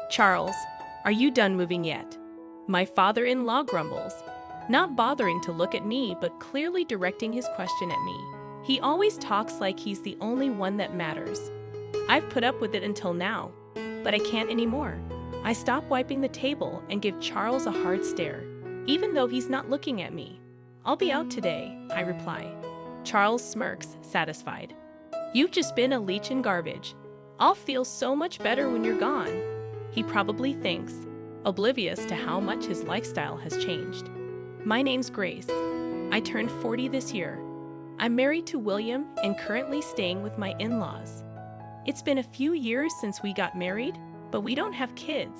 Charles, are you done moving yet? My father-in-law grumbles, not bothering to look at me but clearly directing his question at me. He always talks like he's the only one that matters. I've put up with it until now, but I can't anymore. I stop wiping the table and give Charles a hard stare, even though he's not looking at me. I'll be out today, I reply. Charles smirks, satisfied. You've just been a leech in garbage. I'll feel so much better when you're gone. He probably thinks, oblivious to how much his lifestyle has changed. My name's Grace. I turned 40 this year. I'm married to William and currently staying with my in-laws. It's been a few years since we got married, but we don't have kids.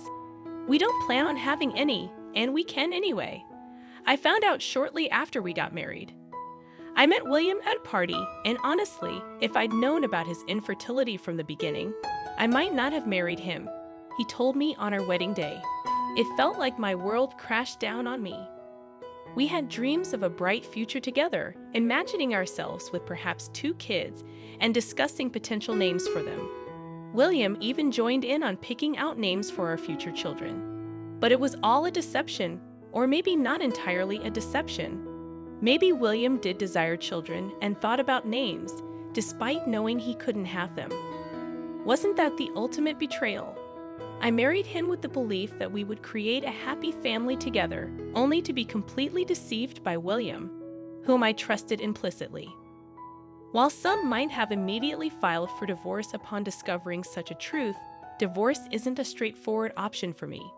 We don't plan on having any, and we can anyway. I found out shortly after we got married. I met William at a party, and honestly, if I'd known about his infertility from the beginning, I might not have married him. He told me on our wedding day. It felt like my world crashed down on me. We had dreams of a bright future together, imagining ourselves with perhaps 2 kids and discussing potential names for them. William even joined in on picking out names for our future children. But it was all a deception, or maybe not entirely a deception. Maybe William did desire children and thought about names, despite knowing he couldn't have them. Wasn't that the ultimate betrayal? I married him with the belief that we would create a happy family together, only to be completely deceived by William, whom I trusted implicitly. While some might have immediately filed for divorce upon discovering such a truth, divorce isn't a straightforward option for me.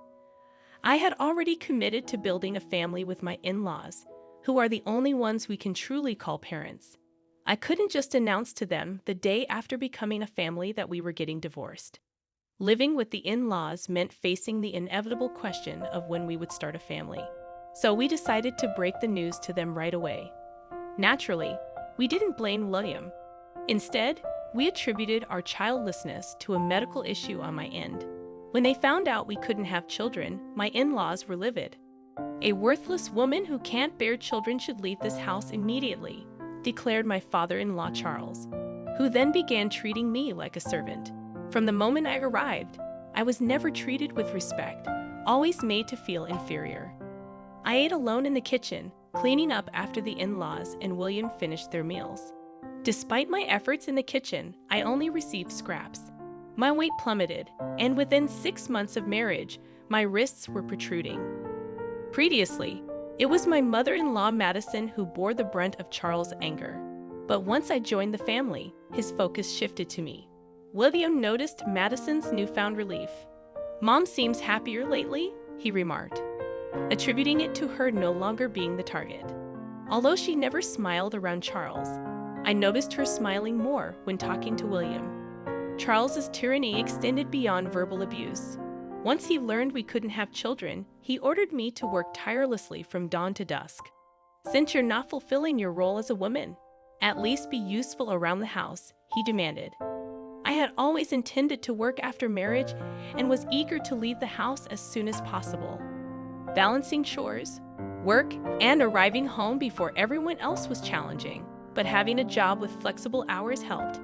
I had already committed to building a family with my in-laws, who are the only ones we can truly call parents. I couldn't just announce to them the day after becoming a family that we were getting divorced. Living with the in-laws meant facing the inevitable question of when we would start a family. So we decided to break the news to them right away. Naturally, we didn't blame William. Instead, we attributed our childlessness to a medical issue on my end. When they found out we couldn't have children, my in-laws were livid. A worthless woman who can't bear children should leave this house immediately, declared my father-in-law Charles, who then began treating me like a servant. From the moment I arrived, I was never treated with respect, always made to feel inferior. I ate alone in the kitchen, cleaning up after the in-laws and William finished their meals. Despite my efforts in the kitchen, I only received scraps. My weight plummeted, and within 6 months of marriage, my wrists were protruding. Previously, it was my mother-in-law Madison who bore the brunt of Charles' anger. But once I joined the family, his focus shifted to me. William noticed Madison's newfound relief. "Mom seems happier lately," he remarked, attributing it to her no longer being the target. Although she never smiled around Charles, I noticed her smiling more when talking to William. Charles's tyranny extended beyond verbal abuse. Once he learned we couldn't have children, he ordered me to work tirelessly from dawn to dusk. "Since you're not fulfilling your role as a woman, at least be useful around the house," he demanded. I had always intended to work after marriage and was eager to leave the house as soon as possible. Balancing chores, work, and arriving home before everyone else was challenging, but having a job with flexible hours helped.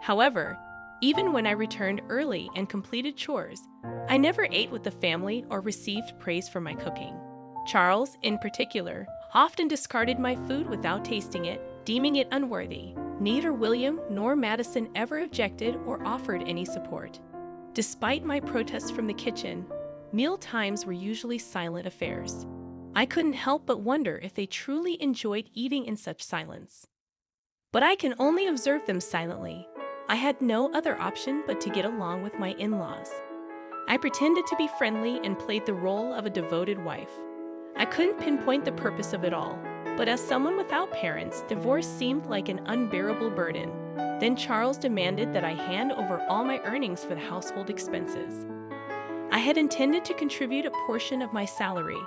However, even when I returned early and completed chores, I never ate with the family or received praise for my cooking. Charles, in particular, often discarded my food without tasting it, deeming it unworthy. Neither William nor Madison ever objected or offered any support. Despite my protests from the kitchen, meal times were usually silent affairs. I couldn't help but wonder if they truly enjoyed eating in such silence. But I can only observe them silently. I had no other option but to get along with my in-laws. I pretended to be friendly and played the role of a devoted wife. I couldn't pinpoint the purpose of it all, but as someone without parents, divorce seemed like an unbearable burden. Then Charles demanded that I hand over all my earnings for the household expenses. I had intended to contribute a portion of my salary,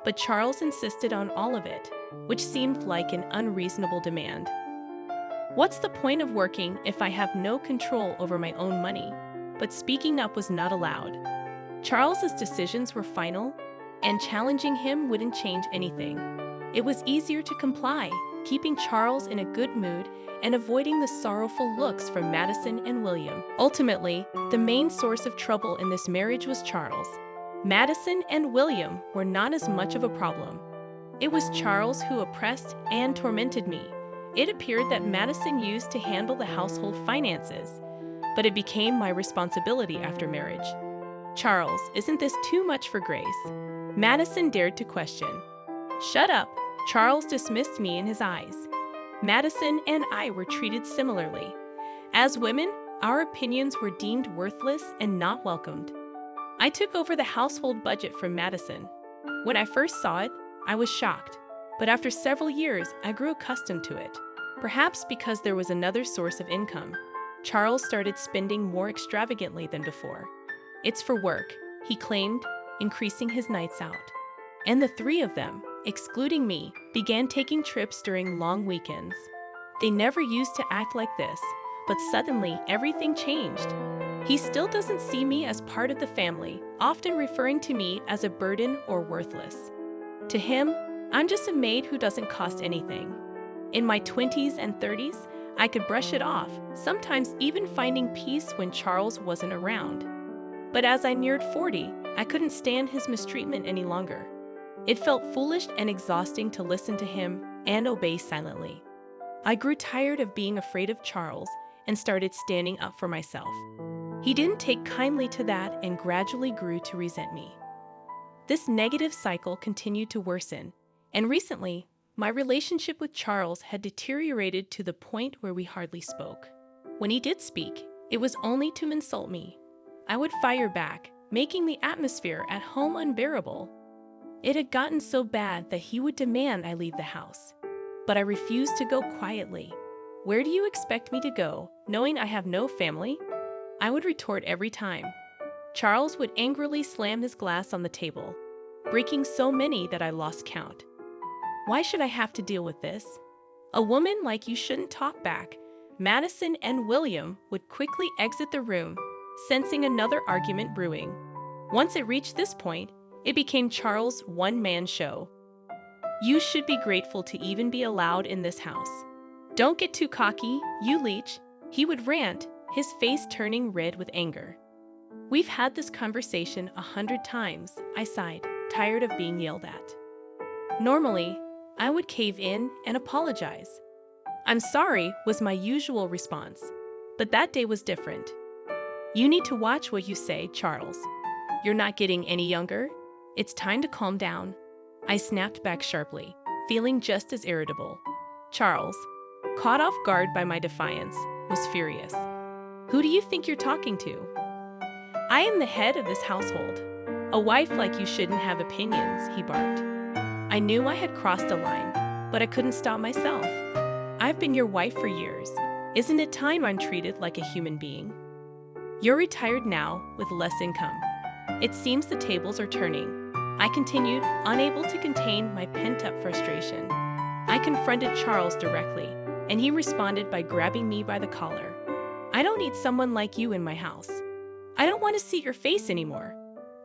but Charles insisted on all of it, which seemed like an unreasonable demand. What's the point of working if I have no control over my own money? But speaking up was not allowed. Charles's decisions were final, and challenging him wouldn't change anything. It was easier to comply, keeping Charles in a good mood and avoiding the sorrowful looks from Madison and William. Ultimately, the main source of trouble in this marriage was Charles. Madison and William were not as much of a problem. It was Charles who oppressed and tormented me. It appeared that Madison used to handle the household finances, but it became my responsibility after marriage. Charles, isn't this too much for Grace? Madison dared to question. Shut up! Charles dismissed me in his eyes. Madison and I were treated similarly. As women, our opinions were deemed worthless and not welcomed. I took over the household budget from Madison. When I first saw it, I was shocked, but after several years, I grew accustomed to it. Perhaps because there was another source of income. Charles started spending more extravagantly than before. It's for work, he claimed, increasing his nights out. And the three of them, excluding me, began taking trips during long weekends. They never used to act like this, but suddenly everything changed. He still doesn't see me as part of the family, often referring to me as a burden or worthless. To him, I'm just a maid who doesn't cost anything. In my 20s and 30s, I could brush it off, sometimes even finding peace when Charles wasn't around. But as I neared 40, I couldn't stand his mistreatment any longer. It felt foolish and exhausting to listen to him and obey silently. I grew tired of being afraid of Charles and started standing up for myself. He didn't take kindly to that and gradually grew to resent me. This negative cycle continued to worsen, and recently, my relationship with Charles had deteriorated to the point where we hardly spoke. When he did speak, it was only to insult me. I would fire back, making the atmosphere at home unbearable. It had gotten so bad that he would demand I leave the house. But I refused to go quietly. Where do you expect me to go, knowing I have no family? I would retort every time. Charles would angrily slam his glass on the table, breaking so many that I lost count. Why should I have to deal with this? A woman like you shouldn't talk back. Madison and William would quickly exit the room, sensing another argument brewing. Once it reached this point, it became Charles' one-man show. You should be grateful to even be allowed in this house. Don't get too cocky, you leech, he would rant, his face turning red with anger. We've had this conversation 100 times, I sighed, tired of being yelled at. Normally, I would cave in and apologize. I'm sorry was my usual response, but that day was different. You need to watch what you say, Charles. You're not getting any younger. It's time to calm down. I snapped back sharply, feeling just as irritable. Charles, caught off guard by my defiance, was furious. Who do you think you're talking to? I am the head of this household. A wife like you shouldn't have opinions, he barked. I knew I had crossed a line, but I couldn't stop myself. I've been your wife for years. Isn't it time I'm treated like a human being? You're retired now with less income. It seems the tables are turning. I continued, unable to contain my pent-up frustration. I confronted Charles directly, and he responded by grabbing me by the collar. I don't need someone like you in my house. I don't want to see your face anymore.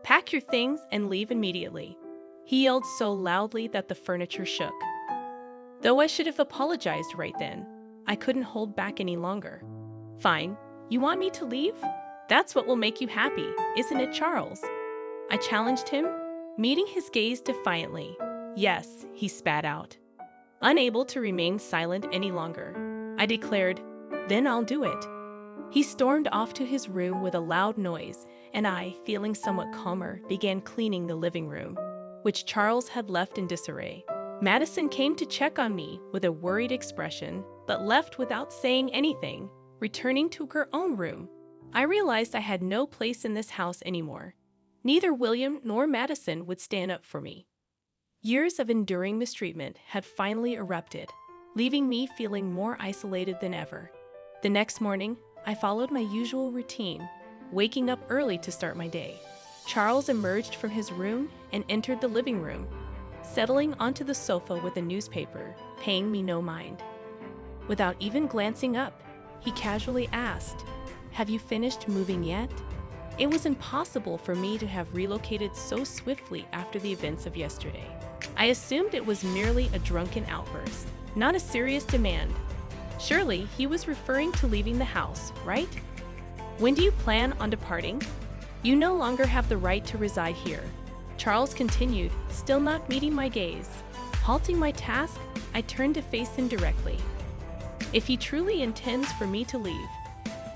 Pack your things and leave immediately. He yelled so loudly that the furniture shook. Though I should have apologized right then, I couldn't hold back any longer. Fine, you want me to leave? That's what will make you happy, isn't it, Charles? I challenged him, meeting his gaze defiantly. Yes, he spat out. Unable to remain silent any longer, I declared, then I'll do it. He stormed off to his room with a loud noise, and I, feeling somewhat calmer, began cleaning the living room, which Charles had left in disarray. Madison came to check on me with a worried expression, but left without saying anything, returning to her own room. I realized I had no place in this house anymore. Neither William nor Madison would stand up for me. Years of enduring mistreatment had finally erupted, leaving me feeling more isolated than ever. The next morning, I followed my usual routine, waking up early to start my day. Charles emerged from his room and entered the living room, settling onto the sofa with a newspaper, paying me no mind. Without even glancing up, he casually asked, "Have you finished moving yet?" It was impossible for me to have relocated so swiftly after the events of yesterday. I assumed it was merely a drunken outburst, not a serious demand. Surely he was referring to leaving the house, right? When do you plan on departing? You no longer have the right to reside here. Charles continued, still not meeting my gaze. Halting my task, I turned to face him directly. If he truly intends for me to leave,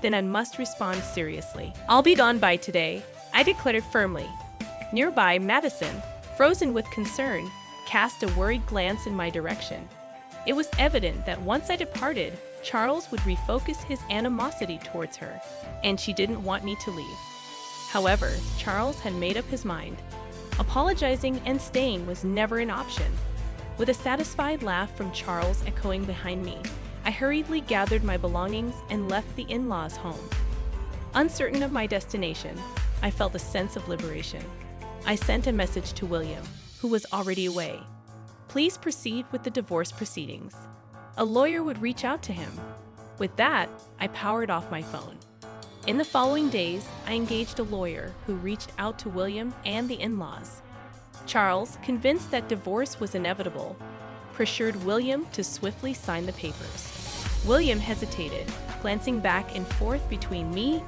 then I must respond seriously. I'll be gone by today, I declared firmly. Nearby, Madison, frozen with concern, cast a worried glance in my direction. It was evident that once I departed, Charles would refocus his animosity towards her, and she didn't want me to leave. However, Charles had made up his mind. Apologizing and staying was never an option. With a satisfied laugh from Charles echoing behind me, I hurriedly gathered my belongings and left the in-laws' home. Uncertain of my destination, I felt a sense of liberation. I sent a message to William, who was already away. Please proceed with the divorce proceedings. A lawyer would reach out to him. With that, I powered off my phone. In the following days, I engaged a lawyer who reached out to William and the in-laws. Charles, convinced that divorce was inevitable, pressured William to swiftly sign the papers. William hesitated, glancing back and forth between me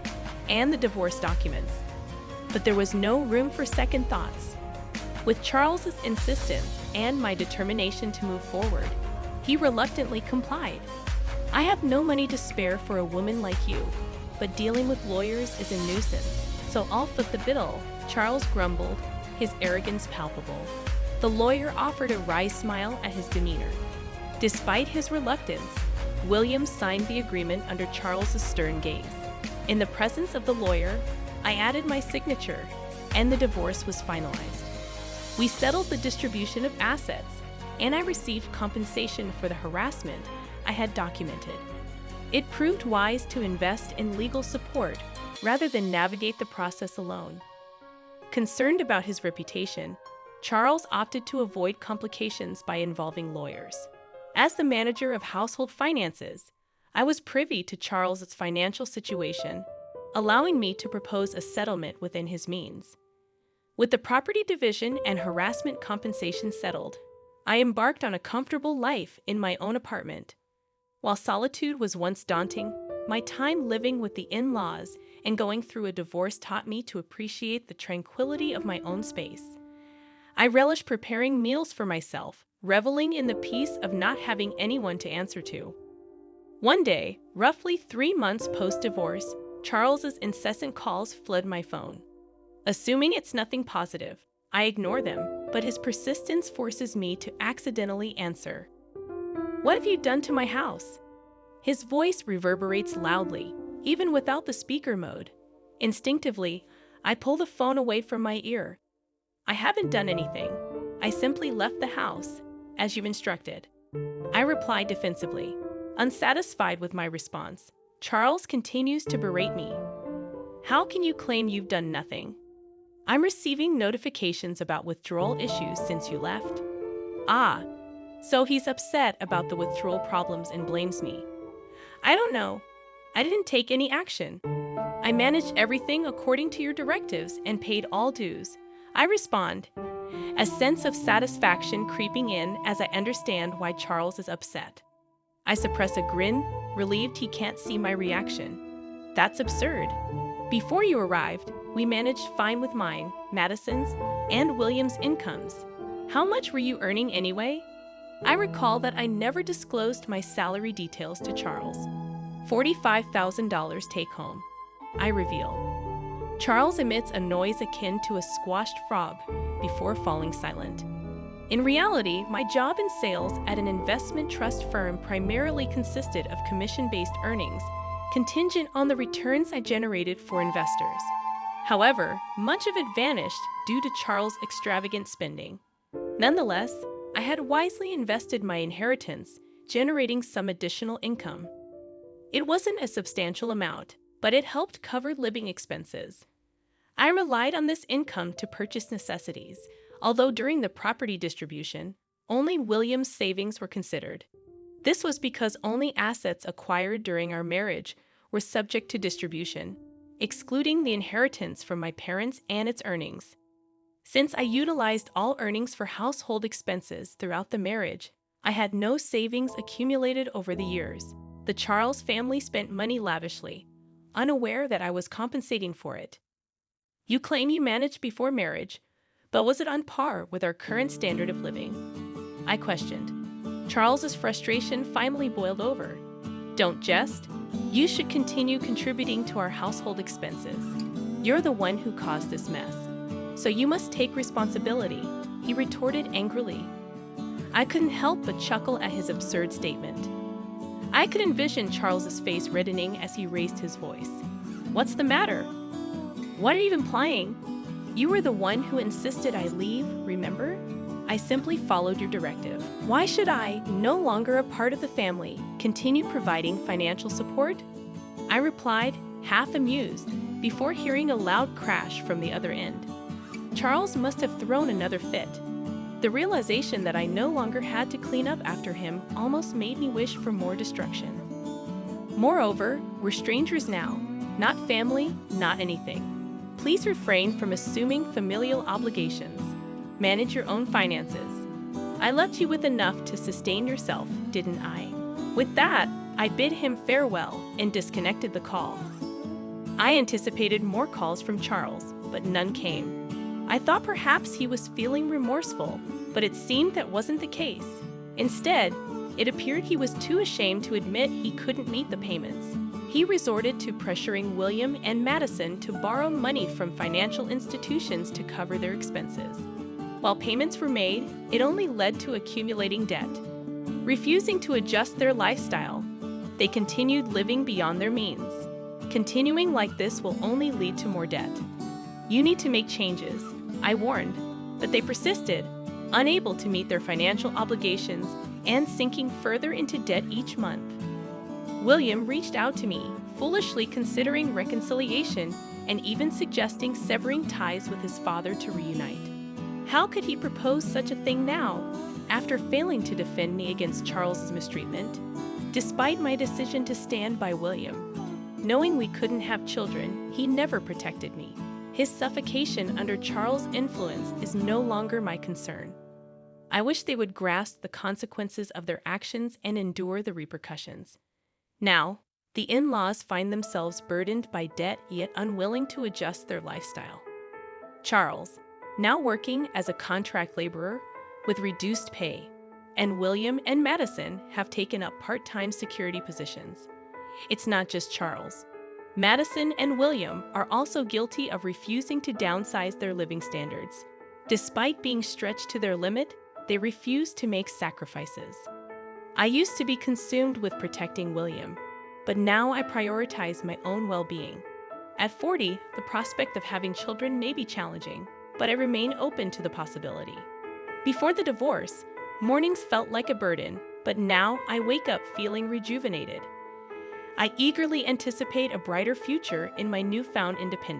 and the divorce documents. But there was no room for second thoughts. With Charles's insistence and my determination to move forward, he reluctantly complied. I have no money to spare for a woman like you, but dealing with lawyers is a nuisance, so I'll foot the bill, Charles grumbled, his arrogance palpable. The lawyer offered a wry smile at his demeanor. Despite his reluctance, William signed the agreement under Charles's stern gaze. In the presence of the lawyer, I added my signature, and the divorce was finalized. We settled the distribution of assets, and I received compensation for the harassment I had documented. It proved wise to invest in legal support rather than navigate the process alone. Concerned about his reputation, Charles opted to avoid complications by involving lawyers. As the manager of household finances, I was privy to Charles's financial situation, allowing me to propose a settlement within his means. With the property division and harassment compensation settled, I embarked on a comfortable life in my own apartment. While solitude was once daunting, my time living with the in-laws and going through a divorce taught me to appreciate the tranquility of my own space. I relished preparing meals for myself, reveling in the peace of not having anyone to answer to. One day, roughly 3 months post-divorce, Charles's incessant calls flood my phone. Assuming it's nothing positive, I ignore them, but his persistence forces me to accidentally answer. "What have you done to my house?" His voice reverberates loudly, even without the speaker mode. Instinctively, I pull the phone away from my ear. "I haven't done anything. I simply left the house, as you've instructed," I replied defensively. Unsatisfied with my response, Charles continues to berate me. "How can you claim you've done nothing? I'm receiving notifications about withdrawal issues since you left." Ah, so he's upset about the withdrawal problems and blames me. I don't know. I didn't take any action. I managed everything according to your directives and paid all dues, I respond, a sense of satisfaction creeping in as I understand why Charles is upset. I suppress a grin, relieved he can't see my reaction. That's absurd. Before you arrived, we managed fine with mine, Madison's, and William's incomes. How much were you earning anyway? I recall that I never disclosed my salary details to Charles. $45,000 take home, I reveal. Charles emits a noise akin to a squashed frog before falling silent. In reality, my job in sales at an investment trust firm primarily consisted of commission-based earnings, contingent on the returns I generated for investors. However, much of it vanished due to Charles' extravagant spending. Nonetheless, I had wisely invested my inheritance, generating some additional income. It wasn't a substantial amount, but it helped cover living expenses. I relied on this income to purchase necessities, although during the property distribution, only William's savings were considered. This was because only assets acquired during our marriage were subject to distribution, excluding the inheritance from my parents and its earnings. Since I utilized all earnings for household expenses throughout the marriage, I had no savings accumulated over the years. The Charles family spent money lavishly, unaware that I was compensating for it. You claim you managed before marriage, but was it on par with our current standard of living? I questioned. Charles's frustration finally boiled over. Don't jest. You should continue contributing to our household expenses. You're the one who caused this mess, so you must take responsibility, he retorted angrily. I couldn't help but chuckle at his absurd statement. I could envision Charles's face reddening as he raised his voice. What's the matter? What are you implying? You were the one who insisted I leave, remember? I simply followed your directive. Why should I, no longer a part of the family, continue providing financial support? I replied, half amused, before hearing a loud crash from the other end. Charles must have thrown another fit. The realization that I no longer had to clean up after him almost made me wish for more destruction. Moreover, we're strangers now, not family, not anything. Please refrain from assuming familial obligations. Manage your own finances. I left you with enough to sustain yourself, didn't I? With that, I bid him farewell and disconnected the call. I anticipated more calls from Charles, but none came. I thought perhaps he was feeling remorseful, but it seemed that wasn't the case. Instead, it appeared he was too ashamed to admit he couldn't meet the payments. He resorted to pressuring William and Madison to borrow money from financial institutions to cover their expenses. While payments were made, it only led to accumulating debt. Refusing to adjust their lifestyle, they continued living beyond their means. Continuing like this will only lead to more debt. You need to make changes, I warned, but they persisted, unable to meet their financial obligations and sinking further into debt each month. William reached out to me, foolishly considering reconciliation and even suggesting severing ties with his father to reunite. How could he propose such a thing now, after failing to defend me against Charles's mistreatment? Despite my decision to stand by William, knowing we couldn't have children, he never protected me. His suffocation under Charles' influence is no longer my concern. I wish they would grasp the consequences of their actions and endure the repercussions. Now, the in-laws find themselves burdened by debt yet unwilling to adjust their lifestyle. Charles, now working as a contract laborer with reduced pay, and William and Madison have taken up part-time security positions. It's not just Charles. Madison and William are also guilty of refusing to downsize their living standards. Despite being stretched to their limit, they refuse to make sacrifices. I used to be consumed with protecting William, but now I prioritize my own well-being. At 40, the prospect of having children may be challenging, but I remain open to the possibility. Before the divorce, mornings felt like a burden, but now I wake up feeling rejuvenated. I eagerly anticipate a brighter future in my newfound independence.